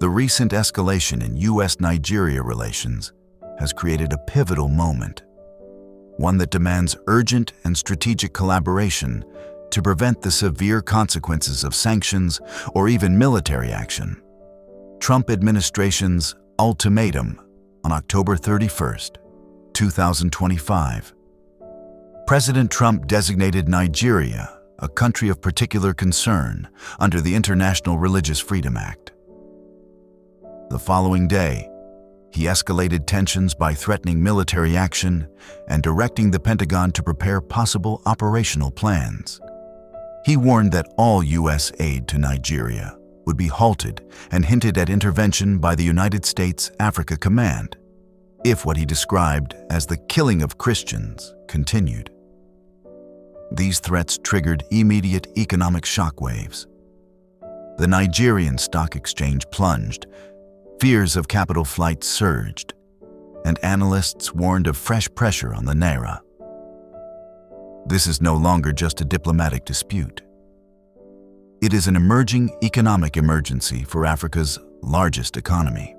The recent escalation in U.S.-Nigeria relations has created a pivotal moment, one that demands urgent and strategic collaboration to prevent the severe consequences of sanctions or even military action. Trump administration's ultimatum on October 31, 2025. President Trump designated Nigeria a country of particular concern under the International Religious Freedom Act. The following day, he escalated tensions by threatening military action and directing the Pentagon to prepare possible operational plans. He warned that all U.S. aid to Nigeria would be halted and hinted at intervention by the United States Africa Command if what he described as the killing of Christians continued. These threats triggered immediate economic shockwaves. The Nigerian stock exchange plunged, fears of capital flight surged, and analysts warned of fresh pressure on the naira. This is no longer just a diplomatic dispute. It is an emerging economic emergency for Africa's largest economy.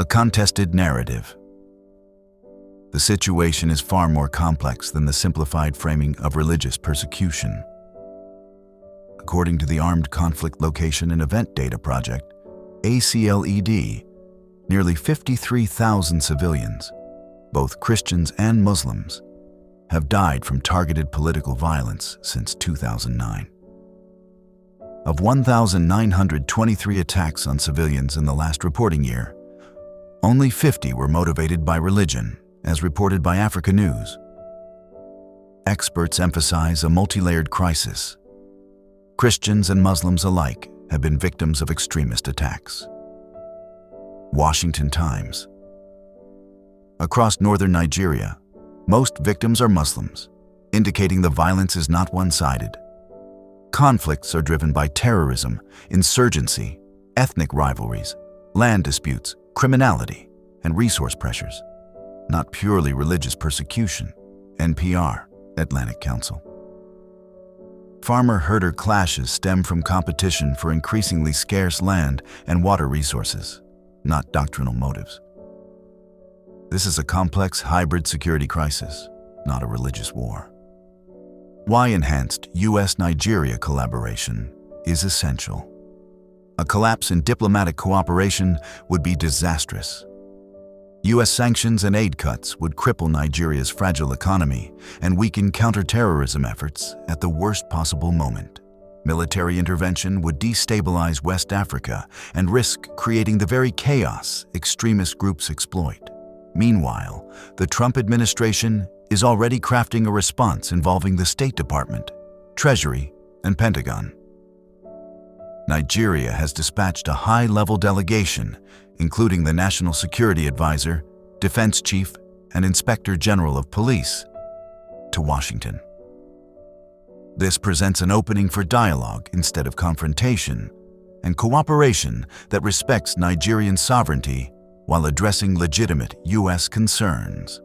A contested narrative. The situation is far more complex than the simplified framing of religious persecution. According to the Armed Conflict Location and Event Data Project, ACLED, nearly 53,000 civilians, both Christians and Muslims, have died from targeted political violence since 2009. Of 1,923 attacks on civilians in the last reporting year, only 50 were motivated by religion, as reported by Africa News. Experts emphasize a multi-layered crisis. Christians and Muslims alike have been victims of extremist attacks. Washington Times. Across northern Nigeria, most victims are Muslims, indicating the violence is not one-sided. Conflicts are driven by terrorism, insurgency, ethnic rivalries, land disputes, criminality, and resource pressures, not purely religious persecution. NPR, Atlantic Council. Farmer-herder clashes stem from competition for increasingly scarce land and water resources, not doctrinal motives. This is a complex hybrid security crisis, not a religious war. Why enhanced U.S.-Nigeria collaboration is essential. A collapse in diplomatic cooperation would be disastrous. U.S. sanctions and aid cuts would cripple Nigeria's fragile economy and weaken counterterrorism efforts at the worst possible moment. Military intervention would destabilize West Africa and risk creating the very chaos extremist groups exploit. Meanwhile, the Trump administration is already crafting a response involving the State Department, Treasury, and Pentagon. Nigeria has dispatched a high-level delegation, including the National Security Advisor, Defense Chief, and Inspector General of Police, to Washington. This presents an opening for dialogue instead of confrontation, and cooperation that respects Nigerian sovereignty while addressing legitimate U.S. concerns.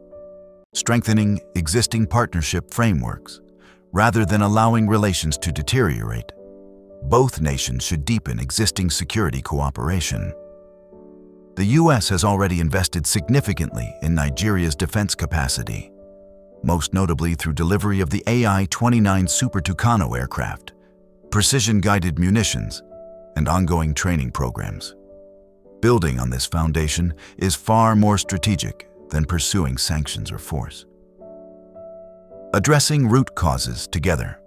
Strengthening existing partnership frameworks, rather than allowing relations to deteriorate. Both nations should deepen existing security cooperation. The U.S. has already invested significantly in Nigeria's defense capacity, most notably through delivery of the AI-29 Super Tucano aircraft, precision-guided munitions, and ongoing training programs. Building on this foundation is far more strategic than pursuing sanctions or force. Addressing root causes together.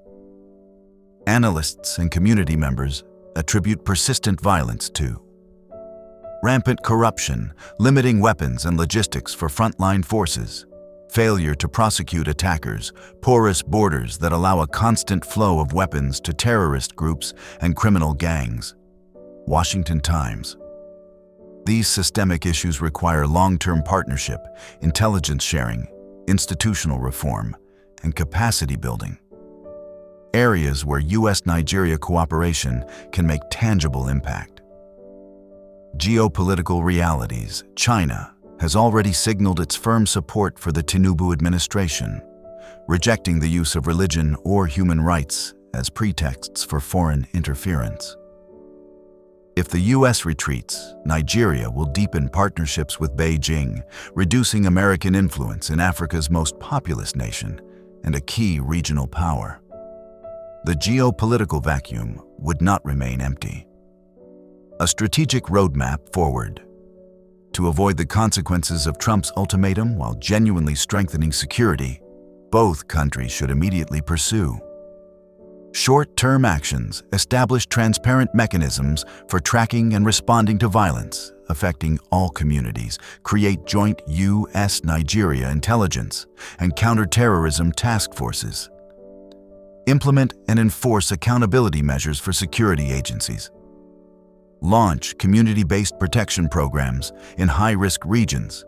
Analysts and community members attribute persistent violence to rampant corruption, limiting weapons and logistics for frontline forces, failure to prosecute attackers, porous borders that allow a constant flow of weapons to terrorist groups and criminal gangs. Washington Times. These systemic issues require long-term partnership, intelligence sharing, institutional reform, and capacity building. Areas where U.S.-Nigeria cooperation can make tangible impact. Geopolitical realities. China has already signaled its firm support for the Tinubu administration, rejecting the use of religion or human rights as pretexts for foreign interference. If the U.S. retreats, Nigeria will deepen partnerships with Beijing, reducing American influence in Africa's most populous nation and a key regional power. The geopolitical vacuum would not remain empty. A strategic roadmap forward. To avoid the consequences of Trump's ultimatum while genuinely strengthening security, both countries should immediately pursue short-term actions, establish transparent mechanisms for tracking and responding to violence affecting all communities, create joint U.S.-Nigeria intelligence and counterterrorism task forces, implement and enforce accountability measures for security agencies, launch community-based protection programs in high-risk regions,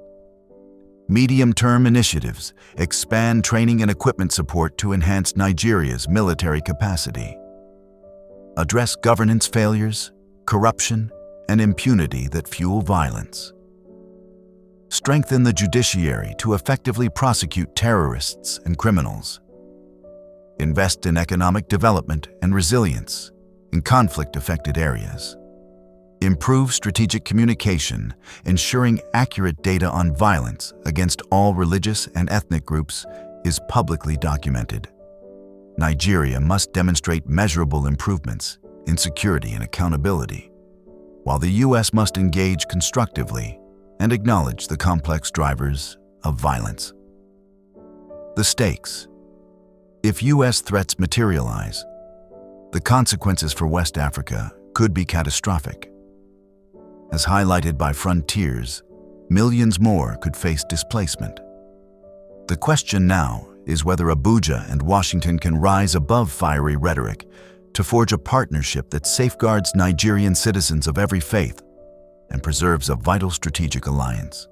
medium-term initiatives, expand training and equipment support to enhance Nigeria's military capacity, address governance failures, corruption, and impunity that fuel violence, strengthen the judiciary to effectively prosecute terrorists and criminals, invest in economic development and resilience in conflict-affected areas, improve strategic communication, ensuring accurate data on violence against all religious and ethnic groups is publicly documented. Nigeria must demonstrate measurable improvements in security and accountability, while the U.S. must engage constructively and acknowledge the complex drivers of violence. The stakes. If U.S. threats materialize, the consequences for West Africa could be catastrophic. As highlighted by Frontiers, millions more could face displacement. The question now is whether Abuja and Washington can rise above fiery rhetoric to forge a partnership that safeguards Nigerian citizens of every faith and preserves a vital strategic alliance.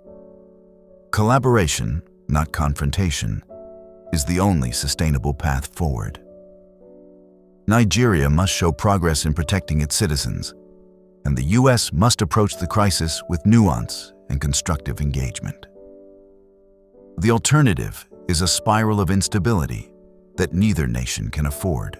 Collaboration, not confrontation, is the only sustainable path forward. Nigeria must show progress in protecting its citizens, and the U.S. must approach the crisis with nuance and constructive engagement. The alternative is a spiral of instability that neither nation can afford.